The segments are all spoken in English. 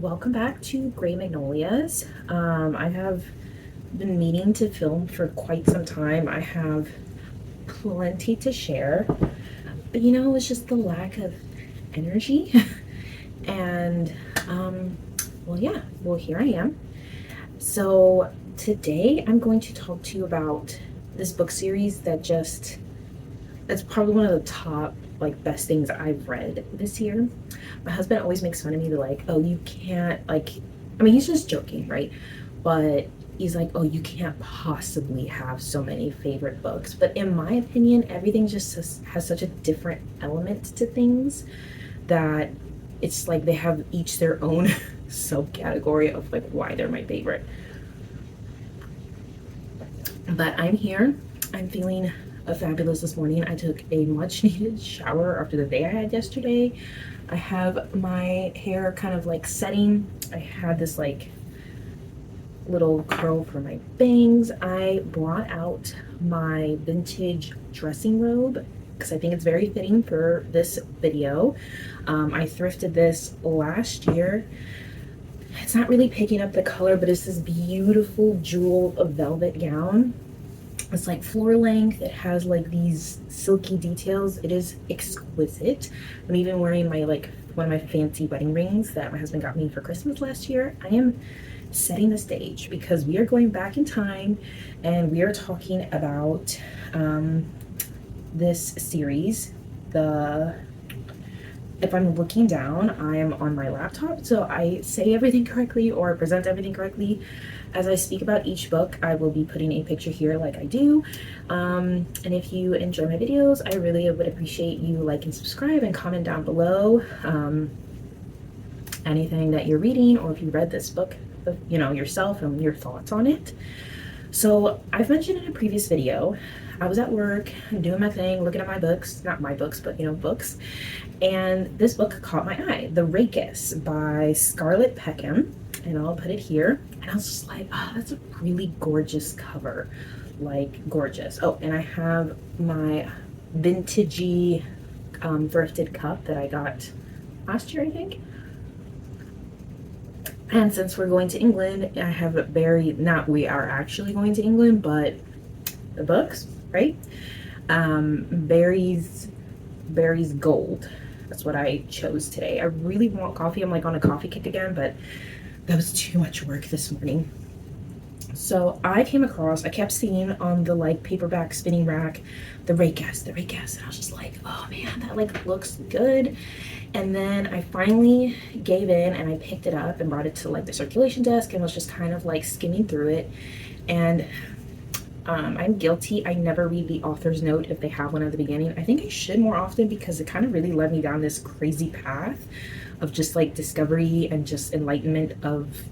welcome back to Gray Magnolias. I have been meaning to film for quite some time. I have plenty to share, but it's just the lack of energy. And, here I am. So today I'm going to talk to you about this book series that's probably one of the top best things I've read this year. My husband always makes fun of me. They're like, oh, you can't he's just joking, right? But he's like, oh, you can't possibly have so many favorite books. But in my opinion, everything just has such a different element to things that it's like they have each their own subcategory of why they're my favorite. But I'm here. I'm feeling fabulous this morning. I took a much needed shower after the day I had yesterday. I have my hair kind of setting. I had this little curl for my bangs. I brought out my vintage dressing robe because I think it's very fitting for this video. I thrifted this last year. It's not really picking up the color, but it's this beautiful jewel velvet gown. It's floor length. It has these silky details. It is exquisite. I'm even wearing my one of my fancy wedding rings that my husband got me for Christmas last year. I am setting the stage because we are going back in time and we are talking about this series. If I'm looking down, I am on my laptop, so I say everything correctly or present everything correctly. As I speak about each book, I will be putting a picture here like I do. And if you enjoy my videos, I really would appreciate you like and subscribe and comment down below anything that you're reading, or if you read this book, yourself and your thoughts on it. So I've mentioned in a previous video, I was at work doing my thing, looking at my books, not my books, but books. And this book caught my eye, The Rakess by Scarlet Peckham. And I'll put it here. And I was just like, oh, that's a really gorgeous cover. Gorgeous. Oh, and I have my vintagey thrifted cup that I got last year, I think. And since we're going to England, I have we are actually going to England, but the books, right? Berries Gold. That's what I chose today. I really want coffee. I'm on a coffee kick again, but that was too much work this morning. So I kept seeing on the paperback spinning rack, the Rakess. And I was just like, oh man, that looks good. And then I finally gave in and I picked it up and brought it to the circulation desk and was just kind of skimming through it. And I'm guilty. I never read the author's note if they have one at the beginning. I think I should more often because it kind of really led me down this crazy path of just discovery and just enlightenment of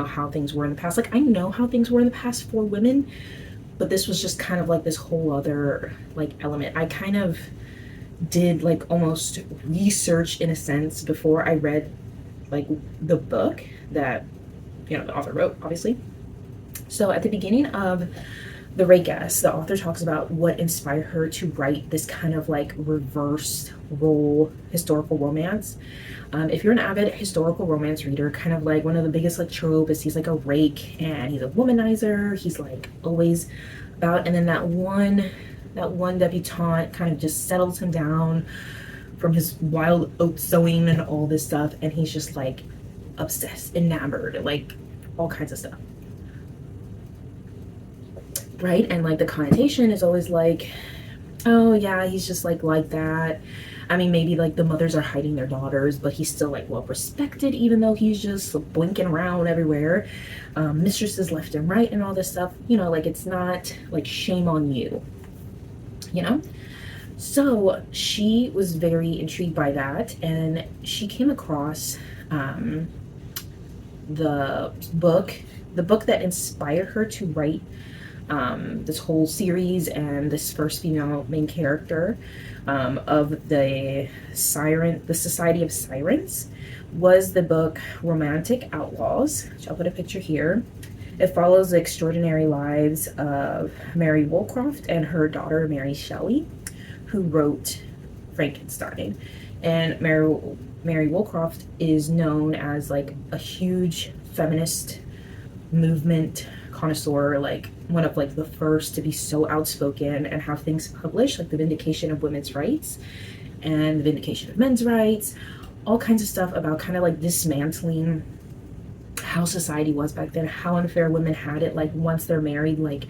how things were in the past. I know how things were in the past for women, but this was just kind of this whole other element. I kind of did almost research in a sense before I read the book that the author wrote, obviously. So at the beginning of The Rakess, the author talks about what inspired her to write this kind of reverse role historical romance. If you're an avid historical romance reader, kind of one of the biggest trope is he's a rake and he's a womanizer. He's always about, and then that one debutante kind of just settles him down from his wild oat sewing and all this stuff, and he's just obsessed, enamored, all kinds of stuff. Right? And the connotation is always oh yeah, he's just like that. I mean, maybe the mothers are hiding their daughters, but he's still well respected, even though he's just blinking around everywhere. Mistresses left and right and all this stuff. It's not shame on you. So she was very intrigued by that, and she came across the book that inspired her to write this whole series and this first female main character of the Society of Sirens was the book Romantic Outlaws, which I'll put a picture here. It follows the extraordinary lives of Mary Wollstonecraft and her daughter Mary Shelley, who wrote Frankenstein. And Mary Mary Woolcroft is known as like a huge feminist movement connoisseur, like one of like the first to be so outspoken and have things published, like the vindication of women's rights and the vindication of men's rights, all kinds of stuff about kind of like dismantling how society was back then, how unfair women had it. Like once they're married, like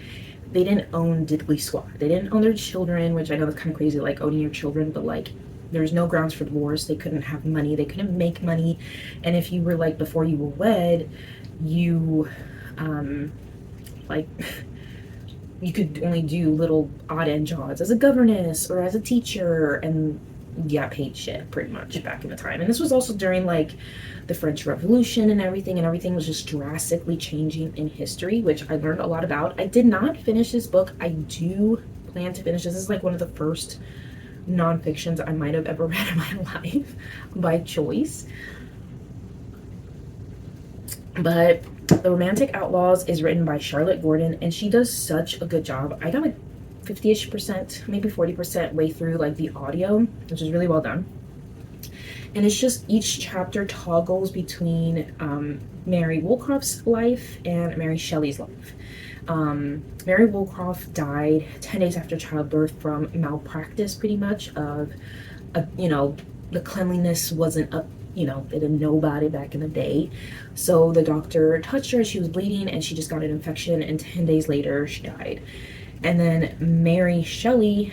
they didn't own diddly squat. They didn't own their children, which I know that's kind of crazy, like owning your children, but like there's no grounds for divorce. They couldn't have money. They couldn't make money. And if you were like, before you were wed, you, like, you could only do little odd end jobs as a governess or as a teacher, and yeah, paid shit pretty much back in the time. And this was also during like the French Revolution and everything was just drastically changing in history, which I learned a lot about. I did not finish this book. I do plan to finish this. This is like one of the first nonfictions I might have ever read in my life by choice. But The Romantic Outlaws is written by Charlotte Gordon, and she does such a good job. I got like 50-ish%, maybe 40% way through like the audio, which is really well done. And it's just each chapter toggles between Mary Woolcroft's life and Mary Shelley's life. Mary Woolcroft died 10 days after childbirth from malpractice, pretty much, of, you know, the cleanliness wasn't up, you know, they didn't know about it back in the day. So the doctor touched her, she was bleeding, and she just got an infection, and 10 days later she died. And then Mary Shelley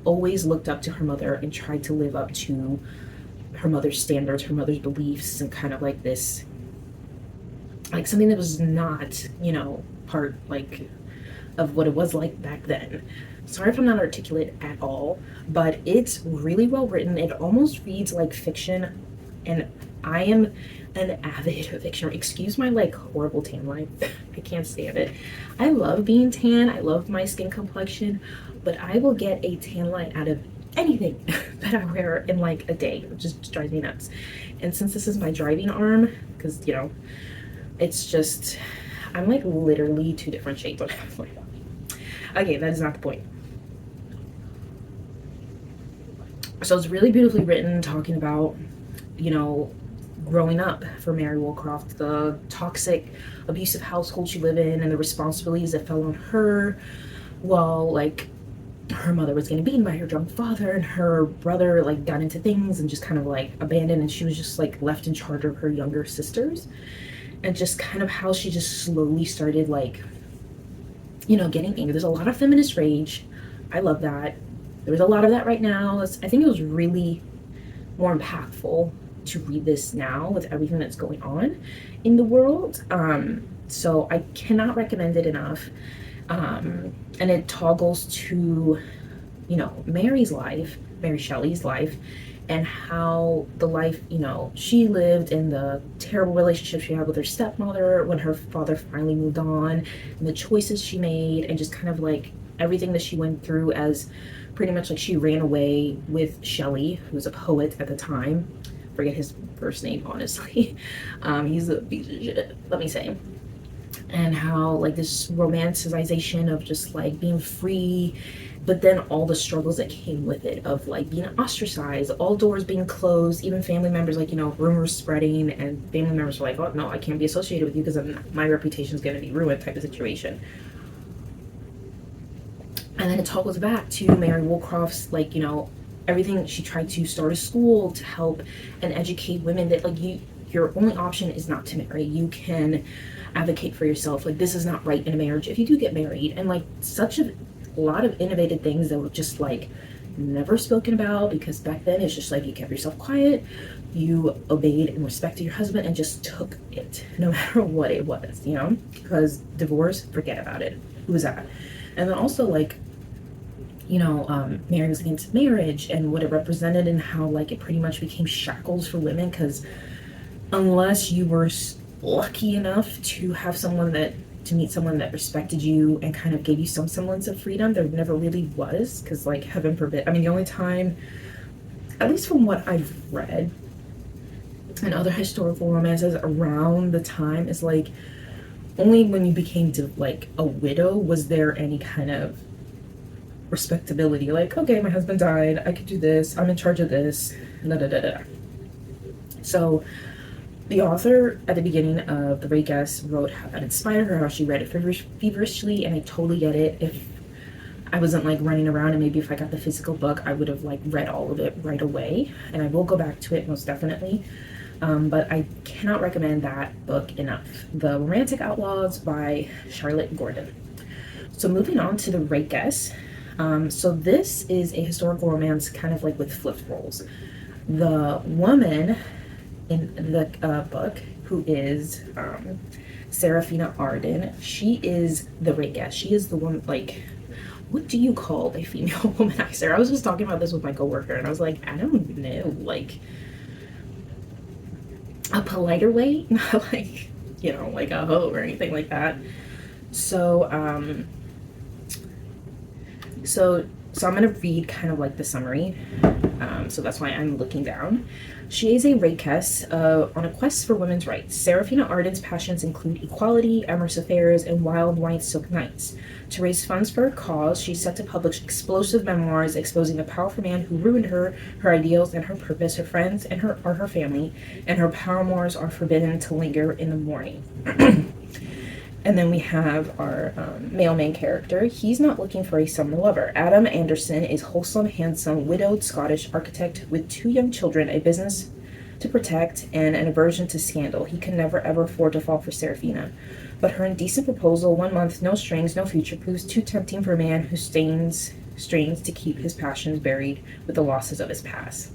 always looked up to her mother and tried to live up to her mother's standards, her mother's beliefs, and kind of like this, like something that was not, you know, part like of what it was like back then. Sorry if I'm not articulate at all, but it's really well written. It almost reads like fiction, and I am an avid fiction. Excuse my like horrible tan line. I can't stand it. I love being tan. I love my skin complexion, but I will get a tan line out of anything that I wear in like a day. It just drives me nuts. And since this is my driving arm, because you know, it's just, I'm like literally two different shades on half my body. Okay, that is not the point. So it's really beautifully written, talking about, you know, growing up for Mary Woolcroft, the toxic, abusive household she lived in, and the responsibilities that fell on her, while like her mother was getting beaten by her drunk father, and her brother like got into things and just kind of like abandoned, and she was just like left in charge of her younger sisters, and just kind of how she just slowly started like, you know, getting angry. There's a lot of feminist rage. I love that. There's a lot of that right now. I think it was really more impactful to read this now with everything that's going on in the world. So I cannot recommend it enough. And it toggles to, you know, Mary's life, Mary Shelley's life, and how the life, you know, she lived, in the terrible relationship she had with her stepmother when her father finally moved on, and the choices she made, and just kind of like everything that she went through, as pretty much like she ran away with Shelley, who was a poet at the time. Forget his first name, honestly. He's a piece of shit, let me say. And how like this romanticization of just like being free, but then all the struggles that came with it, of like being ostracized, all doors being closed, even family members, like, you know, rumors spreading, and family members were like, oh no, I can't be associated with you because my reputation is going to be ruined, type of situation. And then it toggles back to Mary Woolcroft's, like, you know, everything. She tried to start a school to help and educate women that like your only option is not to marry. You can advocate for yourself. Like, this is not right in a marriage if you do get married, and like such a lot of innovative things that were just like never spoken about, because back then it's just like you kept yourself quiet, you obeyed and respected your husband, and just took it no matter what it was, you know, because divorce, forget about it. Who was that? And then also like, you know, Mary was against marriage and what it represented, and how like it pretty much became shackles for women, because unless you were lucky enough to have to meet someone that respected you and kind of gave you some semblance of freedom, there never really was, because like, heaven forbid, I mean, the only time, at least from what I've read and other historical romances around the time, is like only when you became to like a widow was there any kind of respectability, like, okay, my husband died, I could do this, I'm in charge of this, da da da da. So the author at the beginning of The Great Guess wrote how that inspired her, how she read it feverishly, and I totally get it. If I wasn't like running around, and maybe if I got the physical book, I would have like read all of it right away, and I will go back to it most definitely. But I cannot recommend that book enough. The Romantic Outlaws by Charlotte Gordon. So moving on to The Great Guess. So this is a historical romance kind of like with flipped roles. The woman in the book, who is Serafina Arden, she is the Great Guess. She is the one, like, what do you call a female womanizer? I was just talking about this with my coworker, and I was like, I don't know, like, a politer way, not like, you know, like a hoe or anything like that. So, so I'm gonna read kind of like the summary. So that's why I'm looking down. She is a rakess on a quest for women's rights. Serafina Arden's passions include equality, amorous affairs, and wild white silk nights. To raise funds for her cause, she's set to publish explosive memoirs exposing the powerful man who ruined her, her ideals, and her purpose. Her friends and her family, and her paramours are forbidden to linger in the morning. And then we have our male main character. He's not looking for a summer lover. Adam Anderson is wholesome, handsome, widowed Scottish architect with 2 young children, a business to protect, and an aversion to scandal. He can never ever afford to fall for Serafina. But her indecent proposal, 1 month, no strings, no future, proves too tempting for a man who strains to keep his passions buried with the losses of his past.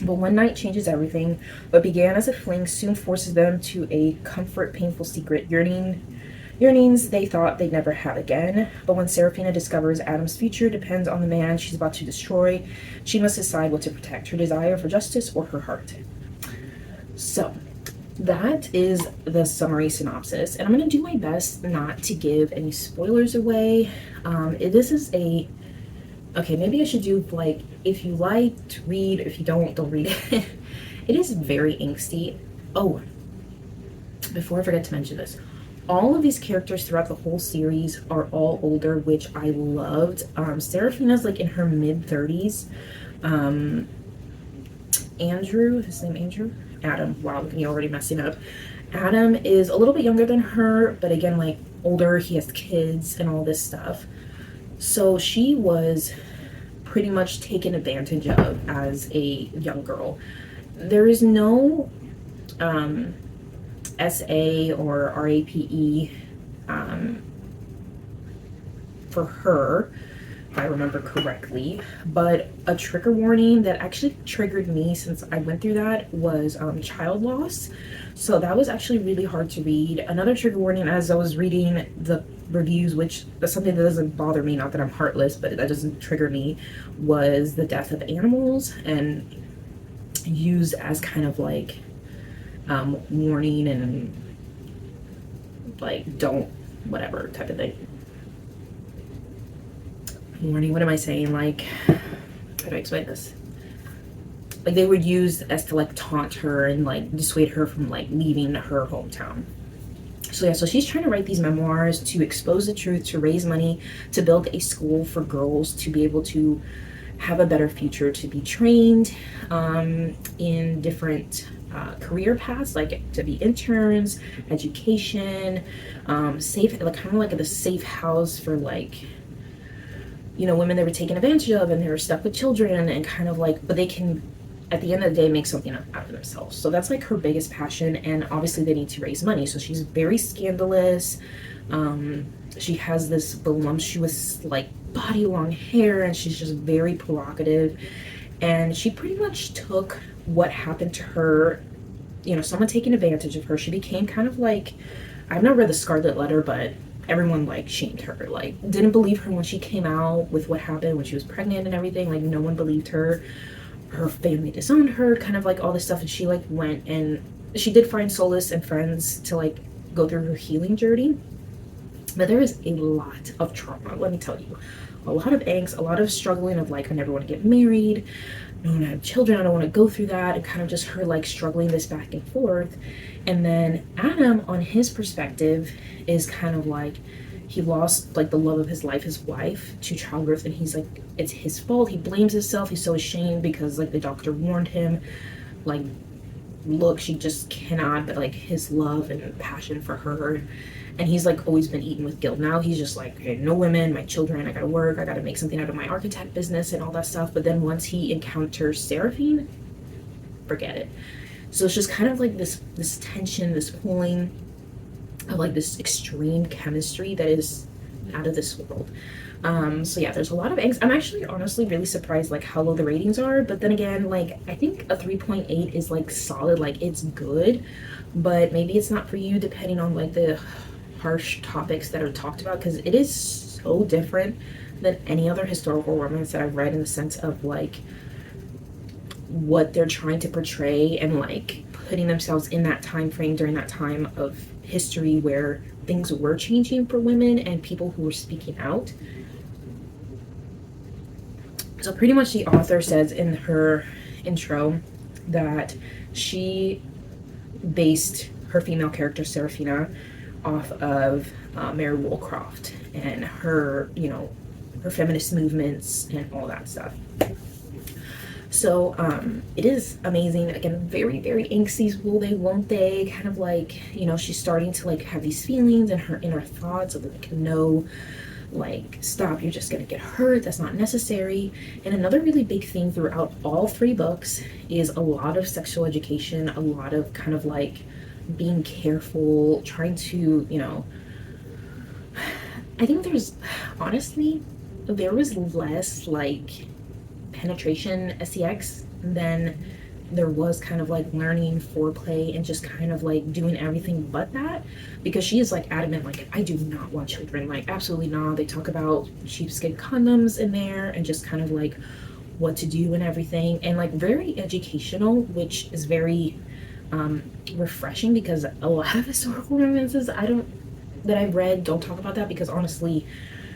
But one night changes everything. What began as a fling soon forces them to a comfort, painful secret, yearnings they thought they'd never have again. But when Serafina discovers Adam's future depends on the man she's about to destroy, she must decide what to protect, her desire for justice or her heart. So that is the summary synopsis, and I'm going to do my best not to give any spoilers away. This is a... Okay, maybe I should do, like, if you like, read. If you don't read it. It is very angsty. Oh, before I forget to mention this, all of these characters throughout the whole series are all older, which I loved. Serafina's, like, in her mid-30s. Andrew, his name Andrew? Adam. Wow, look at me already messing up. Adam is a little bit younger than her, but again, like, older. He has kids and all this stuff. So she was pretty much taken advantage of as a young girl. There is no SA or RAPE for her, if I remember correctly, but a trigger warning that actually triggered me since I went through that was child loss. So that was actually really hard to read. Another trigger warning as I was reading the reviews, which is something that doesn't bother me, not that I'm heartless, but that doesn't trigger me, was the death of animals, and used as kind of like warning and like don't whatever type of thing. Warning, what am I saying? Like, how do I explain this? Like, they would use as to like taunt her and like dissuade her from like leaving her hometown. So yeah, so she's trying to write these memoirs to expose the truth, to raise money, to build a school for girls to be able to have a better future, to be trained in different career paths, like to be interns, education, safe, like kind of like the safe house for like, you know, women that were taken advantage of and they were stuck with children, and kind of like, but they can at the end of the day make something out of themselves. So that's like her biggest passion, and obviously they need to raise money. So she's very scandalous. She has this voluptuous like body, long hair, and she's just very provocative, and she pretty much took what happened to her, you know, someone taking advantage of her. She became kind of like, I've not read the Scarlet letter, but everyone like shamed her, like didn't believe her when she came out with what happened when she was pregnant and everything. Like no one believed her. Her family disowned her, kind of like all this stuff, and she like went and she did find solace and friends to like go through her healing journey. But there is a lot of trauma, let me tell you. A lot of angst, a lot of struggling of like, I never want to get married, I don't want to have children, I don't want to go through that, and kind of just her like struggling this back and forth. And then Adam, on his perspective, is kind of like, he lost like the love of his life, his wife, to childbirth, and he's like, it's his fault. He blames himself. He's so ashamed because like the doctor warned him, like look, she just cannot, but like his love and passion for her, and he's like always been eaten with guilt. Now he's just like, okay, no women, my children, I gotta work, I gotta make something out of my architect business and all that stuff. But then once he encounters Seraphine, forget it. So it's just kind of like this tension, this pulling of like this extreme chemistry that is out of this world. So yeah, there's a lot of angst. I'm actually honestly really surprised like how low the ratings are, but then again, like I think a 3.8 is like solid, like it's good, but maybe it's not for you depending on like the harsh topics that are talked about, because it is so different than any other historical romance that I've read, in the sense of like what they're trying to portray and like putting themselves in that time frame during that time of history where things were changing for women and people who were speaking out. So pretty much the author says in her intro that she based her female character Seraphina off of Mary Wollstonecraft and her, you know, her feminist movements and all that stuff. So it is amazing. Again, very, very angsty, will they, won't they, kind of like, you know, she's starting to like have these feelings and her inner thoughts of like, no, like, stop, you're just gonna get hurt, that's not necessary. And another really big theme throughout all three books is a lot of sexual education, a lot of kind of like being careful, trying to, you know, I think there's, honestly, there was less like penetration sex than there was kind of like learning foreplay and just kind of like doing everything but that, because she is like adamant, like, I do not want children, like absolutely not. They talk about sheepskin condoms in there and just kind of like what to do and everything, and like very educational, which is very refreshing, because a lot of historical romances that I've read don't talk about that, because honestly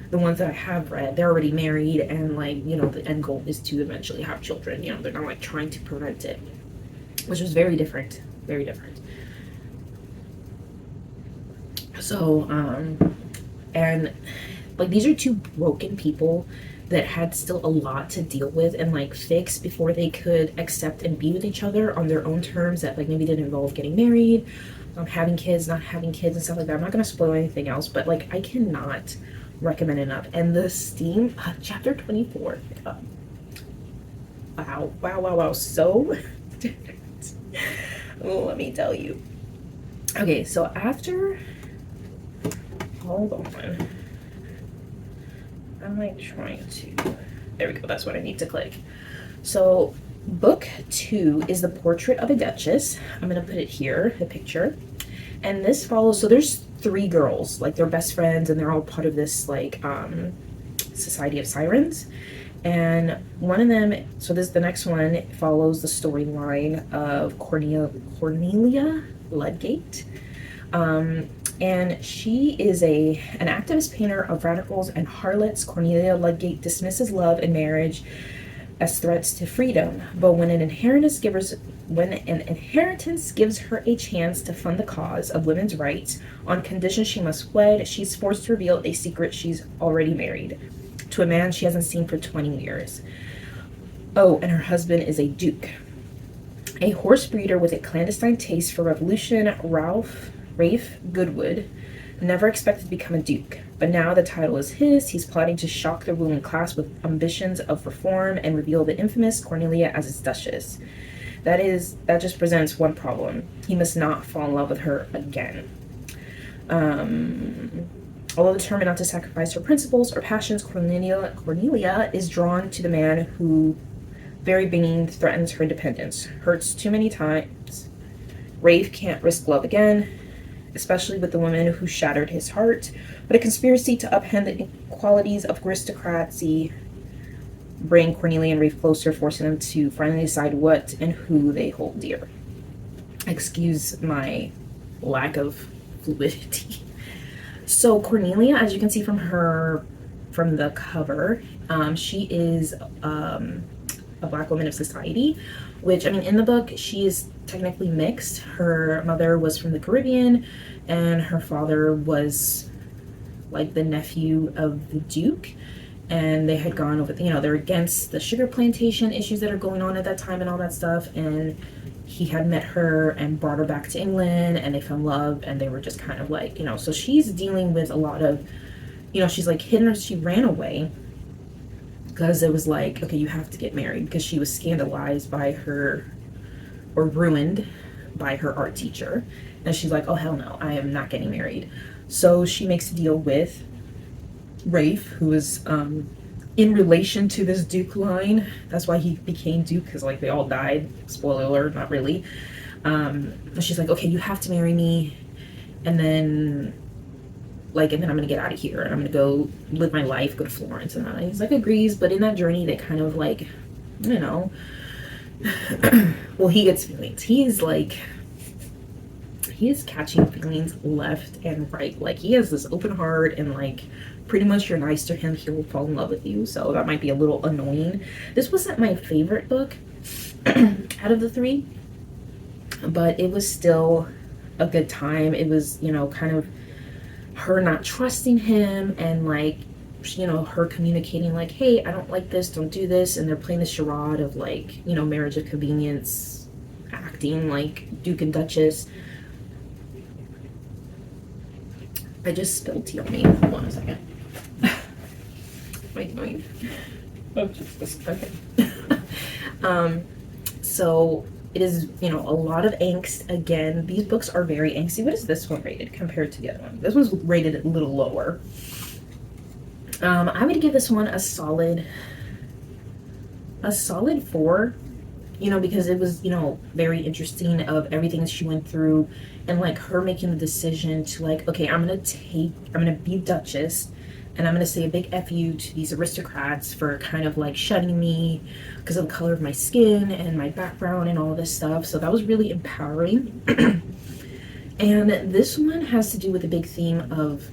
the ones that I have read, they're already married and like, you know, the end goal is to eventually have children, you know, they're not like trying to prevent it, which was very different, very different. So and like these are two broken people that had still a lot to deal with and like fix before they could accept and be with each other on their own terms, that like maybe didn't involve getting married, having kids, not having kids and stuff like that. I'm not going to spoil anything else, but like I cannot recommend enough. And the steam, chapter 24, wow, so different. Let me tell you. Okay, so after, hold on, I'm like trying to, there we go, that's what I need to click. So book 2 is the Portrait of a Duchess. I'm gonna put it here, the picture, and this follows, so there's 3 girls, like they're best friends and they're all part of this like society of sirens, and one of them, so this, the next one follows the storyline of Cornelia Ludgate, and she is an activist painter of radicals and harlots. Cornelia Ludgate dismisses love and marriage as threats to freedom, but when an inheritance gives her a chance to fund the cause of women's rights on condition she must wed, she's forced to reveal a secret: she's already married to a man she hasn't seen for 20 years. Oh, and her husband is a duke, a horse breeder with a clandestine taste for revolution. Rafe Goodwood never expected to become a duke, but now the title is his. He's plotting to shock the ruling class with ambitions of reform and reveal the infamous Cornelia as his duchess. That just presents one problem: he must not fall in love with her again. Although determined not to sacrifice her principles or passions, Cornelia is drawn to the man who, very beneath, threatens her independence, hurts too many times. Rafe can't risk love again, especially with the woman who shattered his heart, but a conspiracy to upend the inequalities of aristocracy bring Cornelia and Rafe closer, forcing them to finally decide what and who they hold dear. Excuse my lack of fluidity. So Cornelia, as you can see from the cover, she is a black woman of society, which, I mean, in the book, she is technically mixed. Her mother was from the Caribbean, and her father was like the nephew of the Duke, and they had gone over, you know, they're against the sugar plantation issues that are going on at that time and all that stuff, and he had met her and brought her back to England, and they fell in love, and they were just kind of like, you know, so she's dealing with a lot of, you know, she's like hidden her, she ran away because it was like, okay, you have to get married, because she was scandalized by her, or ruined by her art teacher. And she's like, oh hell no, I am not getting married. So she makes a deal with Rafe, who is in relation to this Duke line. That's why he became Duke, because like they all died. Spoiler alert, not really. But she's like, okay, you have to marry me, and then I'm gonna get out of here, and I'm gonna go live my life, go to Florence. And he's like, agrees. But in that journey, they kind of like, you know, well, he gets feelings. He is catching feelings left and right. Like, he has this open heart, and like, pretty much you're nice to him, he will fall in love with you. So that might be a little annoying. This wasn't my favorite book out of the three, but it was still a good time. It was, you know, kind of her not trusting him, and like, you know, her communicating like, hey, I don't like this, don't do this. And they're playing the charade of like, you know, marriage of convenience, acting like Duke and Duchess. I just spilled tea on me. Hold on a second. What am I doing? Oh, just okay. So it is, you know, a lot of angst. Again, these books are very angsty. What is this one rated compared to the other one? This one's rated a little lower. I would give this one a solid 4, you know, because it was, you know, very interesting of everything she went through, and like her making the decision to like, okay, I'm gonna be Duchess, and I'm gonna say a big F you to these aristocrats for kind of like shunning me because of the color of my skin and my background and all this stuff. So that was really empowering. And this one has to do with a big theme of,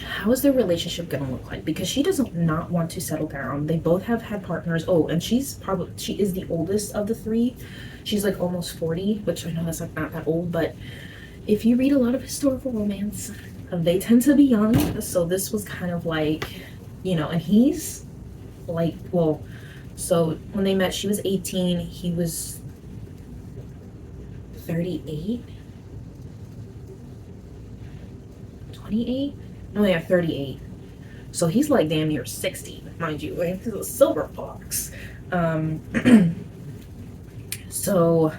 how is their relationship gonna look like? Because she does not want to settle down. They both have had partners. Oh, and she is the oldest of the three. She's like almost 40, which I know that's like not that old, but if you read a lot of historical romance, they tend to be young. So this was kind of like, you know, and he's like, well, so when they met, she was 18, he was 38, 28. Oh yeah, 38. So he's like damn near 60, mind you. Like, he's a silver fox. So,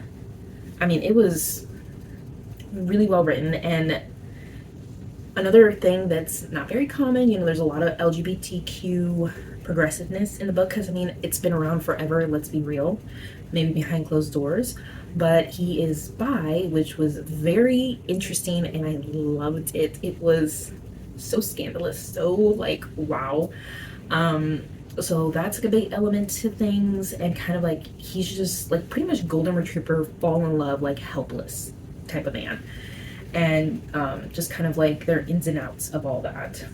I mean, it was really well written. And another thing that's not very common, you know, there's a lot of LGBTQ progressiveness in the book, because I mean, it's been around forever, let's be real, maybe behind closed doors. But he is bi, which was very interesting, and I loved it. It was so scandalous, so like, wow. So that's like a big element to things, and kind of like, he's just like pretty much golden retriever, fall in love, like helpless type of man. And just kind of like their ins and outs of all that.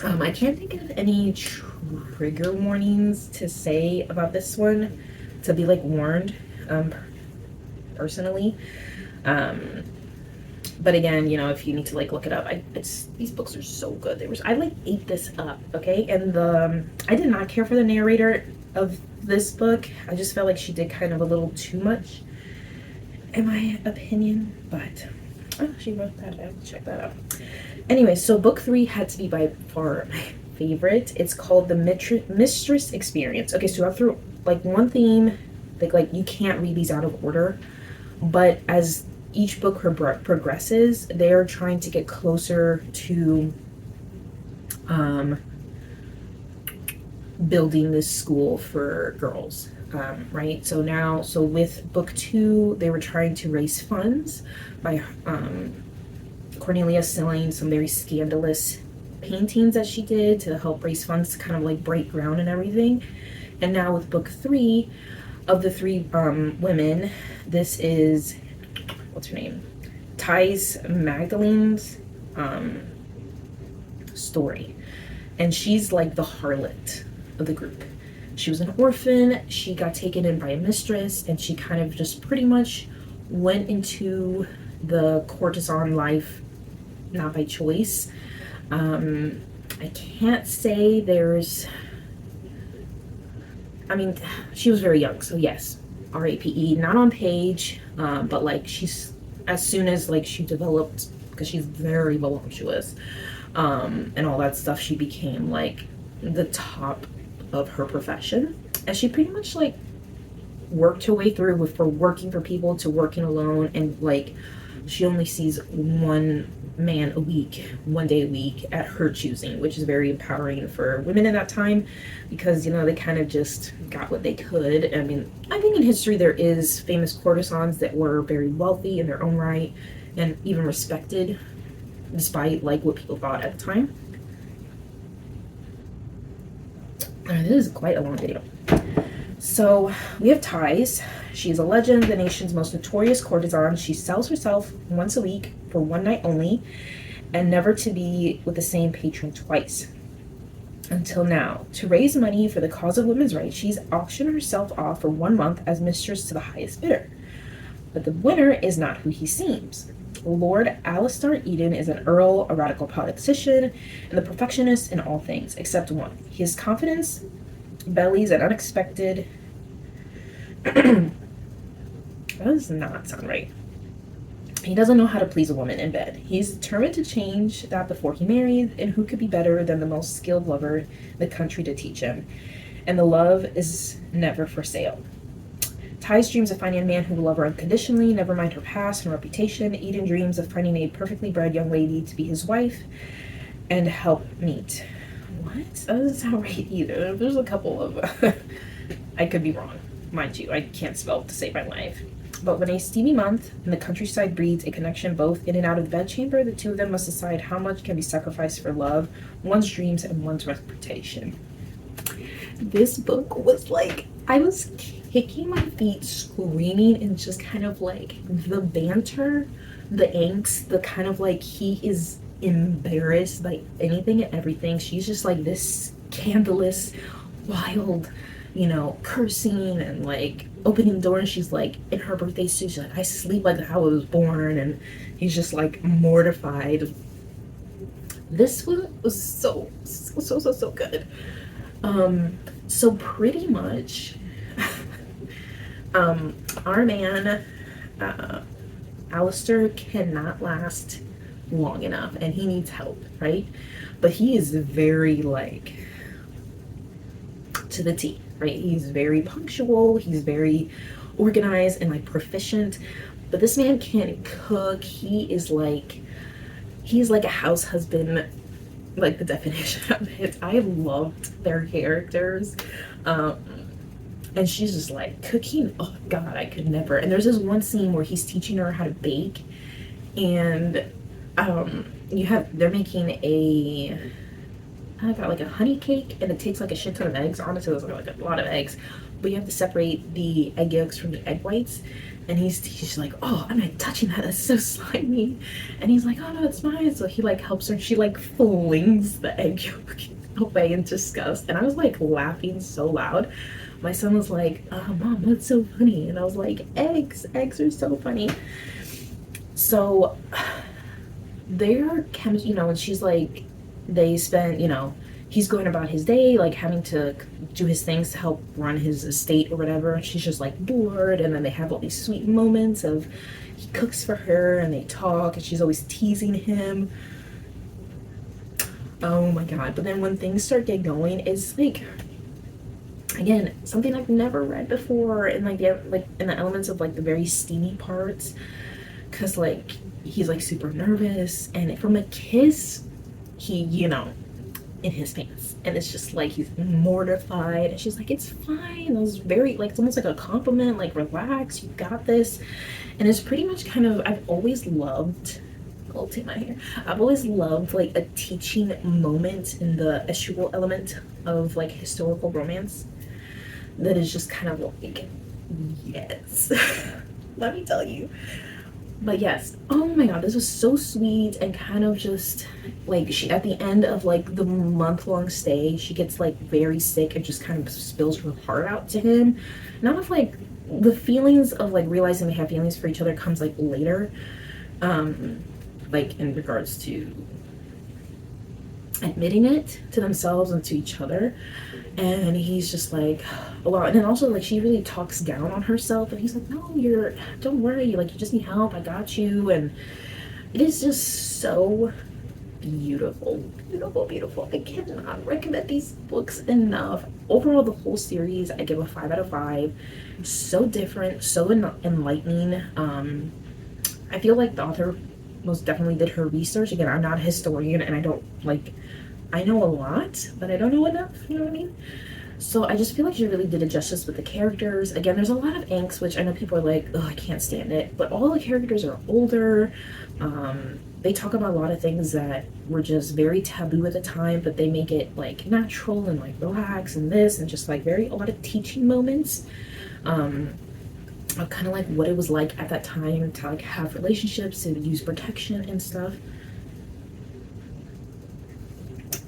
I can't think of any trigger warnings to say about this one, to be like warned personally. But again, you know, if you need to like look it up, these books are so good. I like ate this up, okay? And I did not care for the narrator of this book. I just felt like she did kind of a little too much, in my opinion. But oh, she wrote that. I have to check that out. Anyway, so book 3 had to be by far my favorite. It's called The Mistress Experience. Okay, so after like one theme, like you can't read these out of order, but as each book progresses, they are trying to get closer to building this school for girls, right? So with book 2, they were trying to raise funds by Cornelia selling some very scandalous paintings that she did to help raise funds to kind of like break ground and everything. And now with book 3, of the 3 women, this is, what's her name? Thais Magdalene's story. And she's like the harlot of the group. She was an orphan, she got taken in by a mistress, and she kind of just pretty much went into the courtesan life, not by choice. I can't say I mean, she was very young, so yes, RAPE, not on page, but like she's, as soon as like she developed, because she's very voluptuous, and all that stuff, she became like the top of her profession. And she pretty much like worked her way through with, for working for people to working alone, and like she only sees one man a week, one day a week at her choosing, which is very empowering for women in that time, because you know they kind of just got what they could. I mean, I think in history there is famous courtesans that were very wealthy in their own right and even respected despite like what people thought at the time. This is quite a long video. So we have ties. She's a legend, the nation's most notorious courtesan. She sells herself once a week for one night only, and never to be with the same patron twice. Until now, to raise money for the cause of women's rights, she's auctioned herself off for 1 month as mistress to the highest bidder. But the winner is not who he seems. Lord Alistair Eden is an earl, a radical politician, and the perfectionist in all things, except one. His confidence bellies an unexpected... That does not sound right. He doesn't know how to please a woman in bed. He's determined to change that before he married, and who could be better than the most skilled lover in the country to teach him? And the love is never for sale. Ty's dreams of finding a man who will love her unconditionally, never mind her past and reputation. Eden dreams of finding a perfectly bred young lady to be his wife and help meet. What? That doesn't sound right either. There's a couple of... I could be wrong. Mind you, I can't spell to save my life. But when a steamy month in the countryside breeds a connection both in and out of the bedchamber, the two of them must decide how much can be sacrificed for love, one's dreams, and one's reputation. This book was like... I was kicking my feet, screaming, and just kind of like the banter, the angst, the kind of like he is embarrassed by anything and everything. She's just like this scandalous, wild, you know, cursing and like opening the door, and she's like in her birthday suit, she's like, I sleep like how I was born, and he's just like mortified. This was so good. So pretty much our man Alistair cannot last long enough, and he needs help, right? But he is very like to the T, right? He's very punctual, he's very organized and like proficient, but this man can't cook. He's like a house husband, like the definition of it. I loved their characters. And she's just like cooking, oh god, I could never. And there's this one scene where he's teaching her how to bake, and they're making I got like a honey cake, and it takes like a shit ton of eggs on it, so there's like a lot of eggs, but you have to separate the egg yolks from the egg whites. And she's like, oh, I'm not touching that, that's so slimy. And he's like, oh no, it's fine. So he like helps her, and she like flings the egg yolk away in disgust. And I was like laughing so loud. My son was like, oh mom, that's so funny. And I was like, eggs are so funny. So they're chemistry, you know, and she's like, they spend, you know, he's going about his day, like having to do his things to help run his estate or whatever. And she's just like bored. And then they have all these sweet moments of he cooks for her and they talk, and she's always teasing him. Oh my god. But then when things start getting going, it's like, again, something I've never read before, and like in the elements of like the very steamy parts, because like he's like super nervous, and from a kiss he, you know, in his pants, and it's just like he's mortified, and she's like, it's fine. It was very like, it's almost like a compliment, like relax, you got this. And it's pretty much kind of, I've always loved, I'll take my hair, I've always loved like a teaching moment in the estual element of like historical romance that is just kind of like, yes. Let me tell you. But yes, oh my god, this was so sweet, and kind of just like, she at the end of like the month-long stay, she gets like very sick and just kind of spills her heart out to him. Not of like the feelings of like realizing they have feelings for each other comes like later, like in regards to admitting it to themselves and to each other. And he's just like, wow. And then also, like, she really talks down on herself, and he's like, no, don't worry, like, you just need help, I got you. And it is just so beautiful, beautiful, beautiful. I cannot recommend these books enough. Overall, the whole series I give a 5 out of 5. So different, so enlightening. I feel like the author most definitely did her research. Again, I'm not a historian, and I don't, like, I know a lot, but I don't know enough, you know what I mean? So I just feel like she really did it justice with the characters. Again, there's a lot of angst, which I know people are like, oh, I can't stand it. But all the characters are older. They talk about a lot of things that were just very taboo at the time, but they make it like natural and like relax and this and just like a lot of teaching moments. Of kind of like what it was like at that time to like have relationships, to use protection and stuff.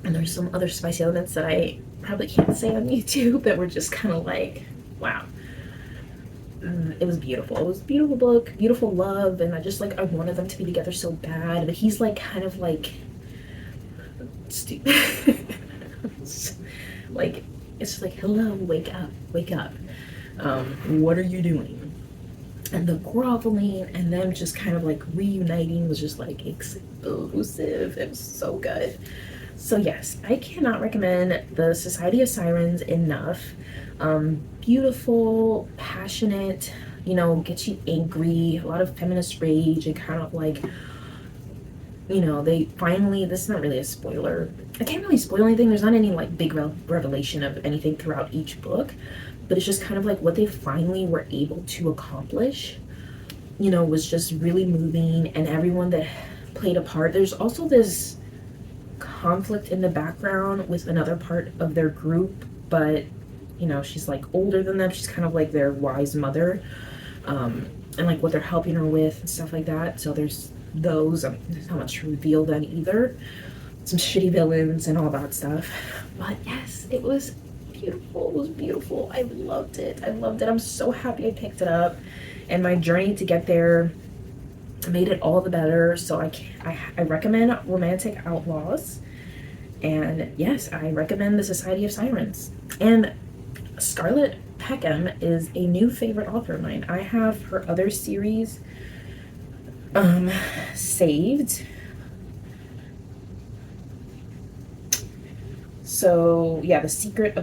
And there's some other spicy elements that I probably can't say on YouTube that were just kind of like, wow. It was beautiful. It was a beautiful book, beautiful love, and I wanted them to be together so bad, but he's like kind of like stupid. Like, it's just like, hello, wake up, wake up. What are you doing? And the groveling and them just kind of like reuniting was just like explosive. It was so good. So yes, I cannot recommend the Society of Sirens enough. Beautiful, passionate, gets you angry, a lot of feminist rage, and kind of like, they finally, this is not really a spoiler. I can't really spoil anything. There's not any like big revelation of anything throughout each book, but it's just kind of like what they finally were able to accomplish, was just really moving, and everyone that played a part. There's also this conflict in the background with another part of their group, but she's like older than them. She's kind of like their wise mother, and like what they're helping her with and stuff like that. So there's those. There's not much to reveal then either. Some shitty villains and all that stuff. But yes, it was beautiful. It was beautiful. I loved it. I loved it. I'm so happy I picked it up, and my journey to get there made it all the better. So I recommend Romantic Outlaws, and yes, I recommend the Society of Sirens. And Scarlet Peckham is a new favorite author of mine. I have her other series saved. So yeah, the Secret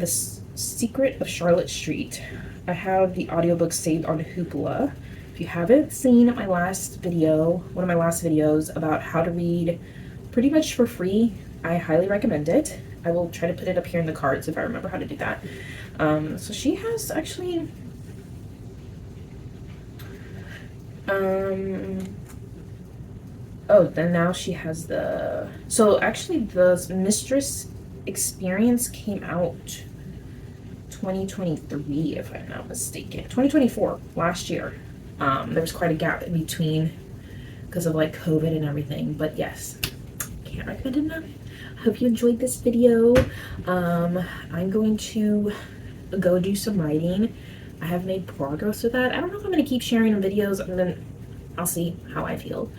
of Charlotte Street. I have the audiobook saved on Hoopla. If you haven't seen my last video, one of my last videos about how to read pretty much for free, I highly recommend it. I will try to put it up here in the cards if I remember how to do that. So she has actually oh, then now she has so actually the Mistress Experience came out 2023, if I'm not mistaken. 2024, last year. There was quite a gap in between because of like COVID and everything, but yes, can't recommend it enough. Hope you enjoyed this video. I'm going to go do some writing. I have made progress with that. I don't know if I'm going to keep sharing videos. I'll see how I feel.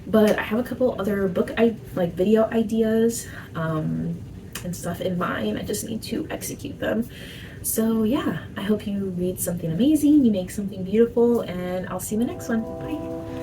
But I have a couple other video ideas and stuff in mind. I just need to execute them. So yeah, I hope you read something amazing, you make something beautiful, and I'll see you in the next one. Bye.